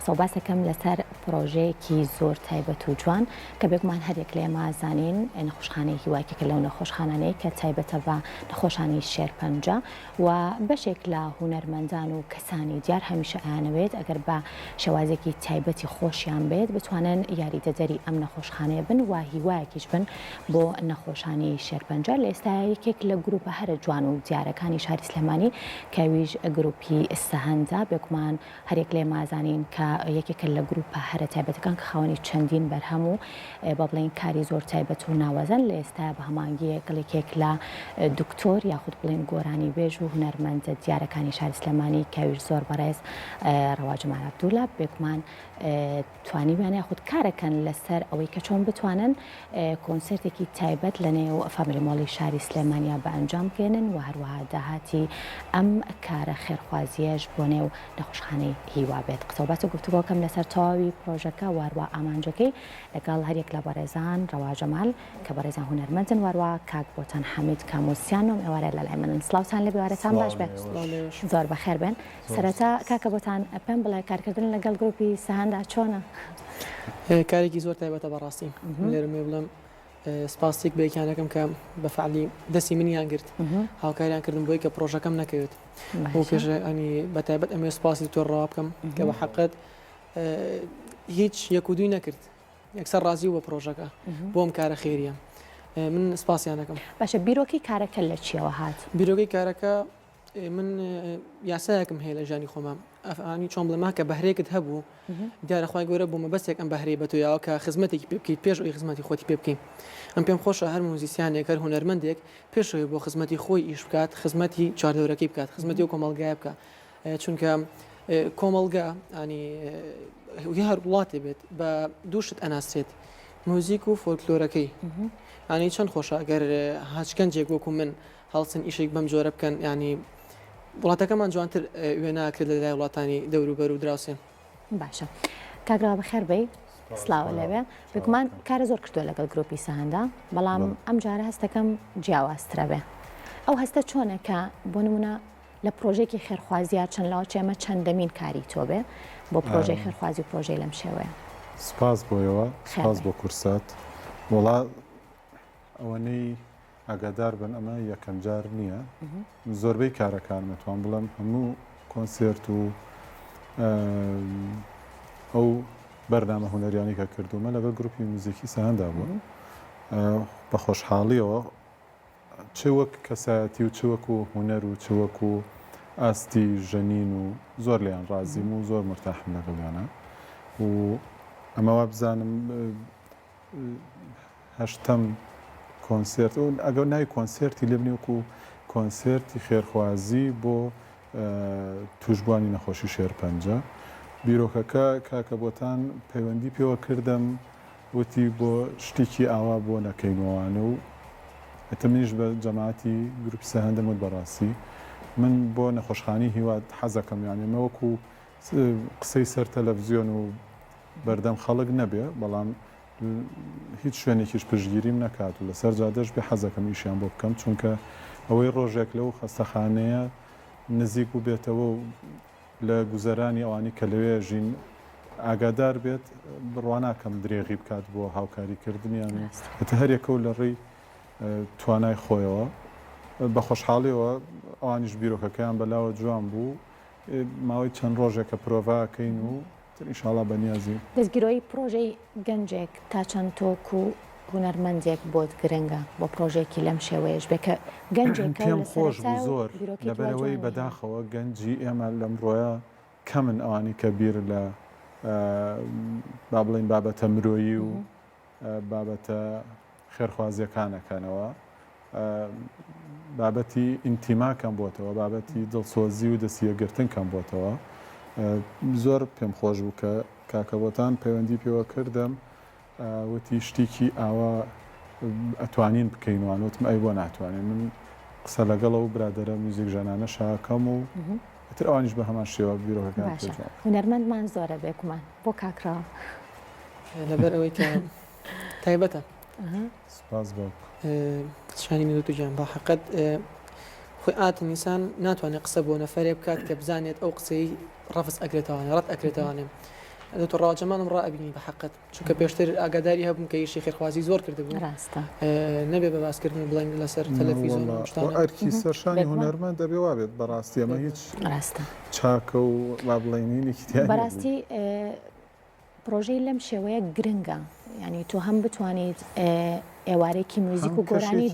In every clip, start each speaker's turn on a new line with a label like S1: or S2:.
S1: قسە و باسەکەم لەسەر پرۆژەیەکی زۆر تایبەت و جوان کە بێگومان هەرێک لێ مازانین نەخۆشخانەی هیواکێکە لەو نەخۆشخانانەی کە تایبەتە بە نەخۆشانی شێرپەنجە و بەشێک لە هونەرمەندان و کەسانی دیار هەمیشە ئایانەوێت ئەگەر بە شێوازێکی تایبەتی خۆشیان بێت بتوانن یاریدەدەری ئەم نەخۆشخانەیە بن و هیوایەکیش بن بۆ نەخۆشانی شێرپەنجە لە ئێستا یەکێک لە گروپە هەرە جوان و دیارەکانی شاری سلێمانی کەویش گروپی سەهەندە بێگومان هەرێک لێ مازانین کە یەکێکە لە گروپە هەرە تایبەتەکان کە خاوەنی چەندین بەرهەم و بە بڵێن کاری زۆر تایبەت و ناوەزەن لە ئێستا بە هەمانگی گەڵێکێک لە دکتۆر یاخود بڵێن گۆرانی بێژ و هونەرمەندە دیارەکانی شاری سلێمانی کەویش زۆر بەڕێز ڕەواج جەمال عەبدوڵە بێگومان توانیویان یاخود کارەکەن لەسەر ئەوەی کە چۆن بتوانن کۆنسرتێکی تایبەت لە نێو فامیلی مۆڵی شاری سلێمانیا بە ئەنجام بگێنن و هەروەها داهاتی ئەم کارە خێرخوازیەش بۆ نێو نەخۆشخانەی هیوا بێت قسەوبەت و گفتوگۆکەم لەسەر تەواوی پرۆژەکە واروە ئامانجەکەی لەگەڵ هەرێک لە بەڕێزان ڕەواج جەمال کە بەڕێزان هونەرمەندن واروە کاک بۆتان حەمید کامۆسیانم ئێوارە لە لای منن سڵاوتان لە بێوارەتان باش بێت زۆر بەخێر بێن سەرەتا کاکە بۆتان پێم بڵێ کارکردن لەگەڵ گروپی سەهەندا چۆنە؟
S2: کارێکی زۆر تایبەتە بەڕاستی لێرەمێ بڵێم سپاسێک بەیەکیانەکەم کە بەفعلی دەستی منیان گرت هاوکاریان کردم بۆی کە پرۆژەکەم نەکەوێت بۆ پێشنی بەتایبەت ئەمێ سپاسی تۆ ڕەوا بکەم کە بە حەقت هیچ یەک و دوی نەکرد یەکسەر ڕازی و بە پرۆژەکە بۆم کارە خێریە من سپاسیانەکەم
S1: باشە بیرۆکی کارەکە لە چیەوە هات؟
S2: بیرۆکەی کارەکە من یاسایەکم هەیە لە ژانی خۆمام ئەفانی چۆن بڵێم کە بەهرەیەکت هەبوو دیارەخوای گەورە بۆ مەبەستێک ئەم بەهرەی بە تۆیاوە کە خزمەتێکی پێ بکەیت پێش ئەوی خزمەتی خۆتی پێ بکەین ئەم پێم خۆشە هەر موزیسیانێک هەر هونەرمەندێک پێشەوەی بۆ خزمەتی خۆی ئیش بکات خزمەتی چواردەورەکەی بکات خزمەتی و کۆمەڵگایە بکات چونکە کۆمەڵگا ینی هەر وڵاتێ بێت بە دووشت ئەناسرێت موزیک و فۆلکلۆرەکەی ینی چەند خۆشە ئەگەر هاچکەنجێک وەکو من هەڵسن ئیشێک بەم جۆرە بکەن ینی وڵاتەکەمان جوانتر وێ ناکرێت لە لای وڵاتانی دەوروبەر و دراوسێن
S1: باشە کاگرا بەخێر بێ سلااوە لەوێ بگومان کارە زۆر کردووە لەگەڵ گروپی سەهەندا بەڵام ئەم جارە هەستەکەم جیاوازترە بێ ئەو هەستە چۆنە کە بۆ نمونە لە پرۆژێکی خێرخوازیە چەند لاوە چێمە چەندەمین کاری تۆ بێ بۆ پرۆژەی خێرخوازی و پرۆژەی لەم شێوەیە
S3: سپاس بۆیەوە سپاس بۆ کورسات وڵا ئەوەنەی ئاگادار بن ئەمە یەکەم جار نییە زۆربەی کارەکان متوان بڵم هەموو کۆنسرت و ئەو بەردامە هونەریانی کە کردومە لەگەڵ گروپی موزیکی سەهەندا بوو بە خۆشحاڵیەوە چ وەک کەسایەتی و چ وەکو هونەر و چ وەکو ئاستی ژەنین و زۆر لیان ڕازیم و زۆر مرتاحم لەگەڵیانە و ئەمەوە بزانم هەشتەم کۆنسرت و ئەگەر ناوی کۆنسرتی لێ بنێوەکو کۆنسرتی خێرخوازی بۆ توشبوانی نەخۆشی شێرپەنجە بیرۆکەکە کاکە بۆتان پەیوەندی پێوە کردم وتی بۆ شتێکی ئاوا بۆ نەکەینەوەوانە و ئەتە منیش بە جەماعەتی گروپی سەهەندەم وت بەڕاستی من بۆ نەخۆشخانەی هیوات حەزەکەم یانێمە وەکو قسەی سەر تەلەڤیزیۆن و بەردەم خەڵک نەبێ بەڵام هیچ شوێنێکیش پشتگیریم نەکات و لەسەر جادەش بێ حەزەکەم ئیشیان بۆ بکەم چونکە ئەوەی ڕۆژێک لەو خەستەخانەیە نزیک و بێتەوە و لە گوزەرانی ئەوانی کە لەوێ ژین ئاگادار بێت بڕواناکەم درێغی بکات بۆ هاوکاریکردنیان هەتە هەرێکە و لە ڕێی توانای خۆیەوە بە خۆشحاڵیەوە ئەوانیش بیرۆکەکەیان بەلاوە جوان بوو ماوەی چەند ڕۆژێکە پرۆڤاکەین و ئینشاڵا بەنیازی
S1: دەستگیرۆی پرۆژەی گەنجێک تا چەند تۆک و هونەرمەندێک بۆت گرنگە بۆ پرۆژێکی لەم شێوەیەش بێ کە گەنجێک
S3: پێم خۆش بوو زۆر لەبەرەوەی بەداخەوە گەنجی ئێمە لەمڕۆیە کەمن ئەوانی کە بیر لە با بڵین بابەتە مرۆیی و بابەتە خێرخوازیەکانەکەنەوە بابەتی ئینتیماکەم بۆتەوە بابەتی دڵسۆزی و دەستیەگرتن کەم بۆتەوە زۆر پێم خۆش بوو کە کاکەبۆتان پەیوەندی پێوە کردم وتی شتێکی ئاوا ئەتوانین بکەینوان وتم ئەی بۆ ناتوانین من قسە لەگەڵە و برادەرە موزیک ژەنانە شاکەم و تر ئەوانیش بە هەمان شێوە بیرۆکەکان
S1: هونەرمەندمان زۆرە بێکومان بۆ کاکراوە
S2: لەبەر ئەوەی کە تایبەتە
S3: سپاس بۆ
S2: شانی میدوتو گیان بە حەقەت خۆی ئاتە نیسان ناتوانێت قسە بۆ نەفەرێ بکات کە بزانێت ئەو قسەی ڕەفس ئەگرێتەوانێ ڕەت ئەکرێتەوانێ دکتۆر ڕاجەمانم ڕائبینی بە حقت چونکە پێشتر ئاگاداری هەبووم کە ئیشی خێرخوازی زۆر کردبوو
S1: ڕاستە
S2: نەبێ بە باسکردن بڵین لەسەر تەلەڤیزیۆن و شتانە
S3: ئەرکی سەرشانی هونەرمەند دەبێ وابێت بەڕاستی ئەمە هیچ
S1: ڕاستە
S3: چاکە و وا بڵێنینێکی تیا
S1: بەڕاستی پرۆژەی لەم شێوەیە گرنگە ینی تۆ هەم بتوانیت ئێوارێکی موزیک و گۆرانی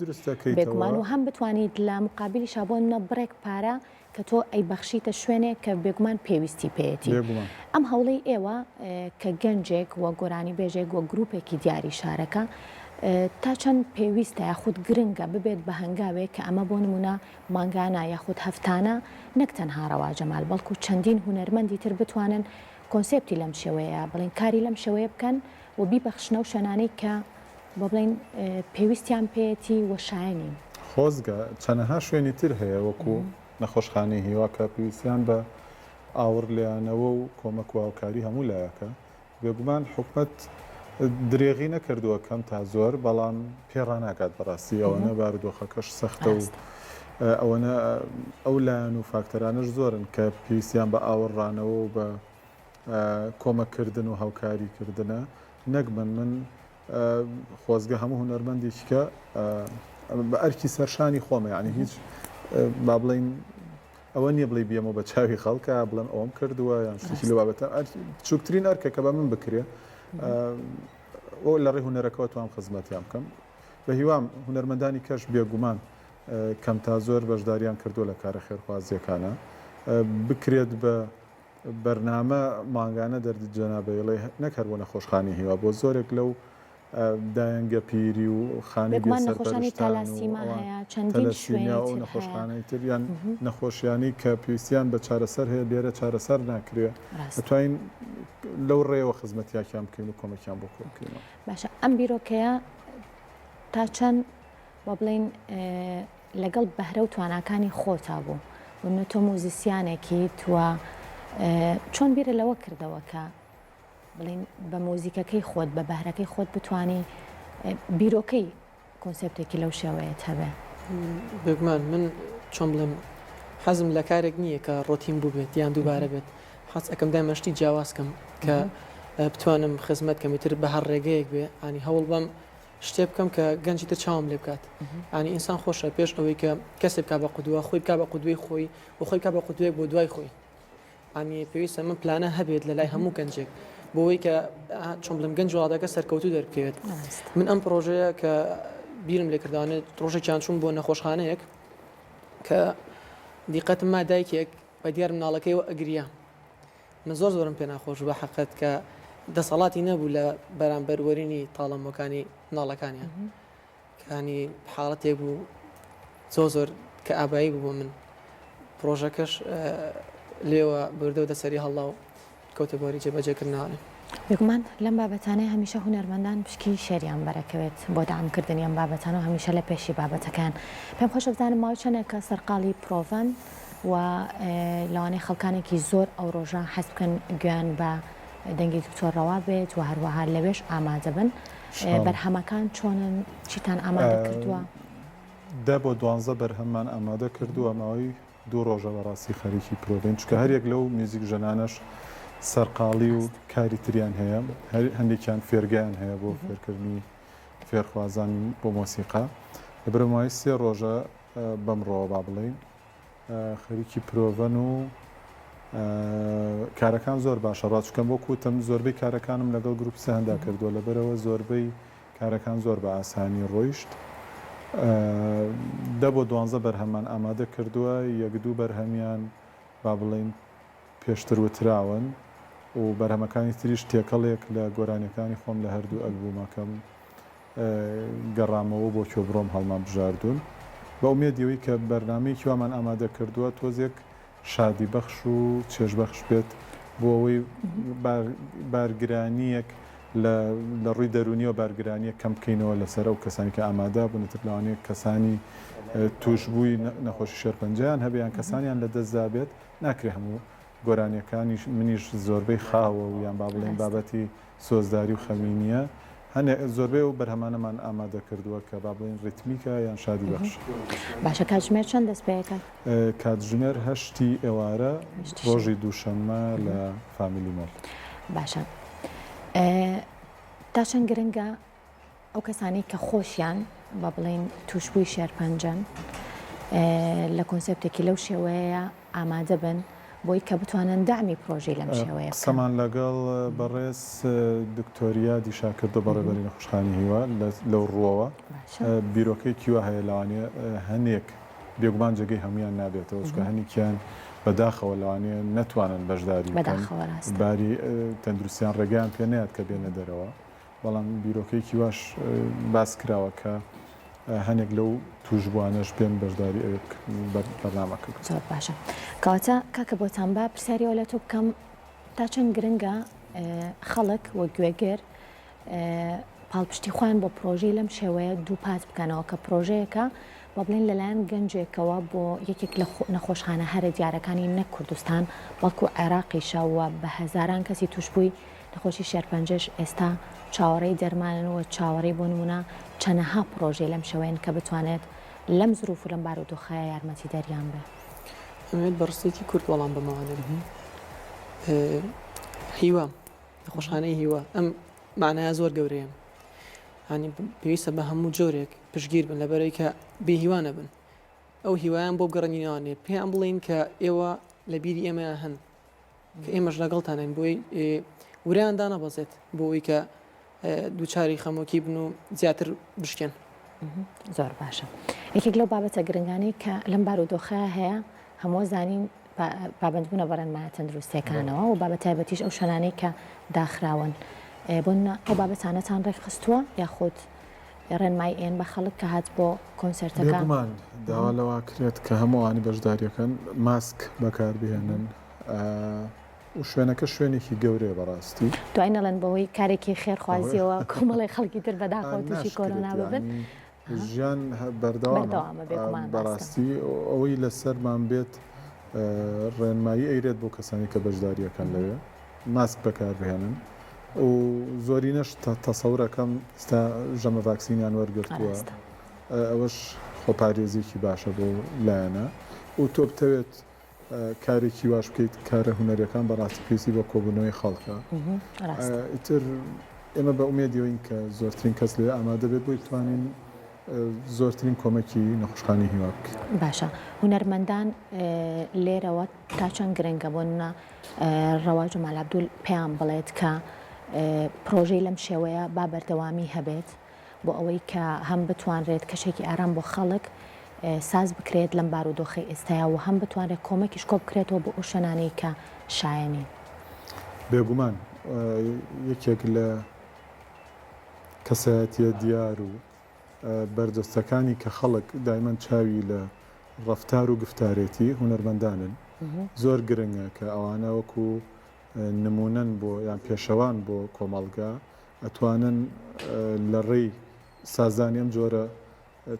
S1: دروستکەی بێگومان و هەم بتوانیت لە مقابلی شابۆن نەبڕێک پارە کە تۆ ئەی بەخشیتە شوێنێک کە بێگومان پێویستی پێێتی ئەم هەوڵی ئێوە کە گەنجێک وە گۆرانی بێژێک وە گروپێکی دیاری شارەکە تا چەند پێویستە یاخود گرنگە ببێت بە هەنگاوێک کە ئەمە بۆ نمونە مانگانە یاخود هەفتانە نەک تەنها ڕەواجەمال بەڵکو چەندین هونەرمەندی تر بتوانن کۆنسێپتی لەم شێوەیە بڵین کاری لەم شێوەیە بکەن و بیبەخشنە و شوێنانەی کە بە بڵین پێویستیان پێەتی وەشایانی
S3: خۆزگە چەنەها شوێنی تر هەیە وەکو نەخۆشخانەی هیوا کە پێویستیان بە ئاور لیانەوە و کۆمەک و هاوکاری هەموو لایەکە بێگومان حکومەت درێغی نەکردووە کەم تا زۆر بەڵام پێڕاناکات بەڕاستی ئەوەنە بارودۆخەکەش سەختە و ئەوەنە ئەو لایەن و فاکتەرانش زۆرن کە پێویستیان بە ئاوەڕانەوە و بە کۆمەکردن و هاوکاریکردنە نەک من خۆزگە هەموو هونەرمەندێکیکە بە ئەرکی سەرشانی خۆمە یعنی هیچ با بڵین ئەوە نییە بڵێ بێمە بە چاوی خەڵکە بڵێن ئەوم کردووە یان شتێکی لە بابەتە بچووکترین ئەرکە کە بە من بکرێ ئەو لە ڕێی هونەرەکەەوە توام خزمەتیان بکەم بە هیوام هونەرمەندانی کەش بێگومان کەم تا زۆر بەشداریان کردو لە کارە خێرخوازیەکانە بکرێت بە بەرنامە ماگانە دەردی جەنابەیڵێ نەکەڕبوو نەخۆشخانی هیوا بۆ زۆرێک لەو دایەنگە پیری و خانەی
S1: نەخۆشانی تالاسیما هەیە چەندین شوێنی
S3: و نەخۆشخانەی تریان نەخۆشیانی کە پێویستیان بە چارەسەر هەیە لێرە چارەسەر ناکرێ دەتوانین لەو ڕێەوە خزمەتیاکیان بکەین و کۆمەکیان بۆ کۆبکەینەوە
S1: باشە ئەم بیرۆکەیە تا چەند بە بڵین لەگەڵ بەهرە و تواناکانی خۆتا بوو ونە تۆ موزیسیانێکی توە چۆن بیرە لەوە کردەوە کە بڵین بە مۆزیکەکەی خۆت بە بەهرەکەی خۆت بتانی بیرۆکەی کۆنسپتێکی لەو شێوەیە هەبێ
S2: بگومان من چۆن بڵێم حەزم لە کارێک نییە کە ڕۆتین بوو بێت یان دووبارە بێت حەز ئەەکەم دامەشتی جیاوازکەم کە بتوانم خزمەت کەمیتر بە هەر ڕێگەیەک بێ ئانی هەوڵ بەم شتێ بکەم کە گەنجی تر چاوم لێ بکات ئانی ئینسان خۆشە پێش ئەوەی کە کەسێک بکا بە قودووە خۆی بکا بە قودوی خۆی و خۆی کا بە قودوێک بۆ دوای خۆی ئانی پێویستە من پلانە هەبێت لە لای هەموو گەنجێک بۆەوەی کە چۆن بڵم گەنج وڵاتەکە سەرکەوتو دەرکەوێت من ئەم پرۆژەیە کە بیرم لێ کردوانێت ڕۆژێکیان چوون بۆ نەخۆشخانەیەک کە دیقەتم ما دایکێک بە دیار مناڵەکەیەوە ئەگریا من زۆرم پێ ناخۆش بە حقت کە دەسەڵاتی نەبوو لە بەرامبەروەرینی تاڵەمەکانی مناڵەکانیان کانی حاڵەتێک بوو زۆر کە ئابایی بوو من پرۆژەکەش لێوە بردە دەسەری هەڵا و کەوتە بۆری جێبەجێکردناوانێ
S1: بگومان لەم بابەتانەی هەمیشە هونەرمەندان پشکی شەریان بەرەکەوێت بۆ دامکردنیان بابەتان و هەمیشە لە پێشی بابەتەکان پێم خۆش بزانم ماوەی چەندێکە سەرقاڵی پرۆڤەن و لەوانەیە خەڵکانێکی زۆر ئەو ڕۆژە حەز بکەن گویان بە دەنگی دکتۆرڕەوا بێت و هەروەها لەوێش ئامادە بن بەرهەمەکان چۆنن چیتان ئامادە کردووە
S3: دا بۆ 12 بەرهەممان ئامادە کردووە ماوەی 2 ڕۆژە بەڕاستی خەریکی پرۆڤین چکە هەرێک لەو میوزیک ژەنانەش سەرقاڵی و کاری تریان هەیە هەندێکیان فێرگیان هەیە بۆ فێرکردنی فێرخوازان بۆ مۆسیقا لە برەمای 3 ڕۆژە بەمڕۆوە با بڵین خەریکی پرۆڤەن و کارەکان زۆر باشە ڕاستکەم بۆ کوتم زۆربەی کارەکانم لەگەڵ گروپ هەندا کردووە لەبەرەوە زۆربەی کارەکان زۆر بە ئاسانی ڕۆیشت دە بۆ 12 بەرهەمان ئامادە کردووە 1-2 بەرهەمیان با بڵین پێشتر وتراون و بەرهەمەکانی تریش تێکەڵێک لە گۆرانەکانی خۆم لە هەردوو ئەلبومەکەم گەڕامەوە بۆ کۆبڕۆم هەڵمان بژاردوون بە ئومێدیەوەی کە بەرنامەیەکی وامان ئامادە کردووە تۆزێک شادی بەخش و چێژبەخش بێت بۆ ئەوەی بارگرانیەک لە ڕووی دەرونی و بارگرانیە کەم بکەینەوە لەسەر ئەو کەسانی کە ئامادە بوونێتتر لەوانەیە کەسانی توشبووی نەخۆشی شێرپەنجیان هەبیان کەسانیان لە دەستدا بێت ناکرێ هەموو گۆرانیەکانی منیش زۆربەی خاوە و یان با بڵێن بابەتی سۆزداری و خەمینیە هەنێ زۆربەی و بەرهەمانەمان ئامادە کردووە کە با بڵێن ڕیتمیکە یان شادی بەخش
S1: باشە کاتژمێر چەند دەست پێەکە
S3: کاتژمێر 8 ئێوارە ڕۆژی دووشەممە لە فامیلی مۆڵ
S1: باشە تا چەند گرنگە ئەو کەسانی کە خۆشیان بە بڵێن تووشبووی شێرپەنجەن لە کۆنسپتێکی لەو شێوەیە ئامادە بن بۆی کە بتوانن دامی پرۆژەی لەم شێوەیە
S3: قسەمان لەگەڵ بەڕێز دکتۆریا دیشا کردو بەڕێبەری نەخۆشخانەی هیوا لەو ڕووەوە بیرۆکەی کیوە هەیە لەوانەیە هەنێک بێگومان جێگەی هەمویان نابێتەوە چکە هەنێکیان بەداخەوە لەوانەیە نەتوانن بەشداری باری تەندروستیان ڕێگەیان پێ نەیەت کە بێنە دەرەوە بەڵام بیرۆکەی کیواش باس کراوە کە هەنێک لەو توشبوانەش پێن بەشداری بەرنامەکە
S1: زۆر باشە کەواتە کاکە بۆتان با پرسیاریەوە لە تۆ بکەم تا چەند گرنگە خەڵک وە گوێگەر پاڵپشتی خوان بۆ پرۆژەی لەم شێوەیە دوو پات بکەنەوە کە پرۆژەیەەکە بە بڵێن لەلایەن گەنجێکەوە بۆ یەکێک لە نەخۆشخانە هەرە دیارەکانی نەک کوردستان بەڵکو عێراقیشەوە بە هەزاران کەسی توشبووی نەخۆشی شێرپەنجەش ئێستا چاوەڕێی دەرمانەوە چاوەڕێی بۆ نمونە چەنەها پرۆژەی لەم شێوەیەن کە بتوانێت لەم زروف و لەم بارودۆخایە یارمەتی دەریان بێ
S2: ئەمێت بەڕستێکی کورد وەڵام بەماوانە هیوا نەخۆشخانەی هیوا ئەم معنایە زۆر گەورەیە هانی پێویستە بە هەموو جۆرێک پشگیر بن لەبەرەوەی کە بێهیوانە بن ئەو هیوایان بۆ گەڕنینەوانێ پێیان بڵین کە ئێوە لە بیری ئێمە هەن کە ئێمەش لەگەڵتانین بۆی وریان دانەبەزێت بۆی کە دووچاری خەمۆکی بن و زیاتر بشکێن
S1: زۆر باشە یەکێک لەو بابەتە گرنگانی کە لەم بارودۆخە هەیە هەموو زانین پابندبوونە بەڕێنمایە تەندروستیەکانەوە و بابەت تایبەتیش ئەو شانانەی کە داخراون بۆن ئەو بابەتانەتان ڕێکخستووە یاخود ڕێنمای ئێن بە خەڵک کە هات بۆ کۆنسرتەکان
S3: داوا لەوا کرێت کە هەمووانی بەشداریەکەن ماسک بەکاربهێنن و شوێنەکە شوێنێکی گەورەیە بەڕاستی
S1: دوای نەڵێن بەوەی کارێکی خێرخوازیەوە کۆمەڵی خەڵکی تر بەداخەوە تووشی کۆرۆنا ببن
S3: ژیان بەردەوامە بەڕاستی ئەوەی لەسەرمان بێت ڕێنمایی ئەیرێت بۆ کەسانی کە بەشداریەکەن لەوێ ماسک بەکاربهێنن و زۆرینەش تەسەورەکەم ستا ژەمە ڤاکسینیان وەرگرتووە ئەوەش خۆپارێزیێکی باشە بۆ لایەنە و تۆ بتەوێت کارێکی واش بکەیت کارە هونەرەکان بەڕاستی پێویستی بە کۆبوونەوەی خەڵکە ئیتر ئێمە بە ئومێدیەوەین کە زۆرترین کەس لێ ئامادە بێت بۆی توانین زۆرترین کۆمەکی نەخۆشخانەی هیوا بکەین
S1: باشە هونەرمەندان لێرەوە تا چەند گرنگە بۆنە ڕەواج و مالابدول پێیان بڵێت کە پرۆژەی لەم شێوەیە با بەردەوامی هەبێت بۆ ئەوەی کە هەم بتوانرێت کەشێکی ئارام بۆ خەڵک ساز بکرێت لەم بارودۆخی ئێستایا و هەم بتوانێت کۆمەکیش کۆ بکرێتەوە بۆ ئەو شوێنانەی کە شایەنی
S3: بێگومان یەکێک لە کەسایەتیە دیار و بەردەستەکانی کە خەڵک دایمەن چاوی لە ڕەفتار و گفتارێتی هونەرمەندانن زۆر گرنگە کە ئەوانە وەکو نمونەن بۆ یان پێشەوان بۆ کۆمەڵگا ئەتوانن لە ڕێی سازانی ئەم جۆرە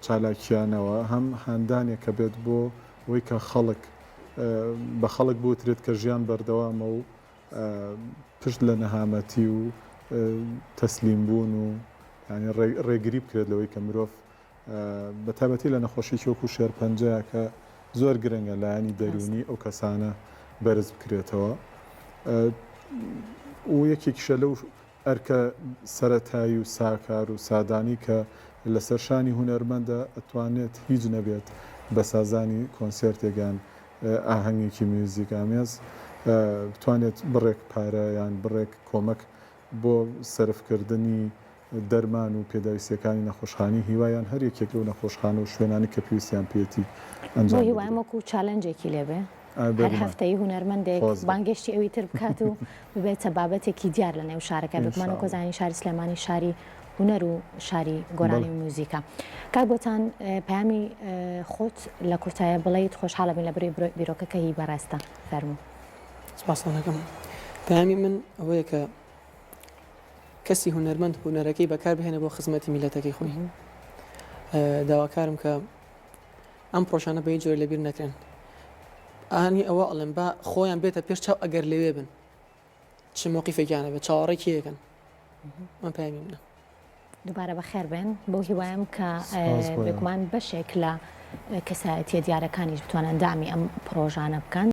S3: چالاکیانەوە هەم هاندانێک کە بێت بۆ ئەوەی کە خەڵک بە خەڵک بوترێت کە ژیان بەردەوامە و پشت لە نەهامەتی و تەسلیم بوون و ینی ڕێگری بکرێت لەوەی کە مرۆڤ بە تایبەتی لە نەخۆشیی وەکو شێرپەنجەیە کە زۆر گرنگە لایەنی دەرونی ئەو کەسانە بەرز بکرێتەوە و یەکێکیشە لەو ئەرکە سەرەتایی و ساکار و سادانی کە لەسەر شانی هونەرمەندە ئەتوانێت هیچ نەبێت بە سازانی کۆنسێرتێکیان ئاهەنگێکی میوزیک ئامێز بتوانێت بڕێک پارە یان بڕێک کۆمەک بۆ سەرفکردنی دەرمان و پێداویستەکانی نەخۆشخانی هیوایان هەر یەکێک لەو نەخۆشخانە و شوێنانی کە پێویستیان پێێتی ئەنجام
S1: هیوایمەکو چالنجێکی لێبێ هەر هەفتەی هونەرمەندێک بانگشتی ئەوی تر بکات و ببێتە بابەتێکی دیار لە نێو شارەکە بکمانە کۆزانی شاری سلێمانی شاری هونەر و شاری گۆرانی و موزیکا کاک بۆتان پامی خۆت لە کورتایە بڵێیت خۆشحاڵە بین لە بڕێ بیرۆکەکە هی بەڕاستە فەرموو
S2: سپاسانەکەم پامی من ئەوەیە کە کەسی هونەرمەند هونەرەکەی بەکار بهێنە بۆ خزمەتی میلەتەکەی خۆی داواکارم کە ئەم پرۆژانە بە هیچ جۆرە لەبیر نەکرێن ئانی ئەوە ئەڵێن با خۆیان بێتە پێش چاو ئەگەر لەوێ بن چ موقیفێکیانە بە چاوەڕێکی یەکەن من پامی منە
S1: دووبارە بەخێر بێن بۆ هیوایم کە بێگومان بەشێک لە کەسایەتیە دیارەکانیش بتوانن دامی ئەم پرۆژانە بکەن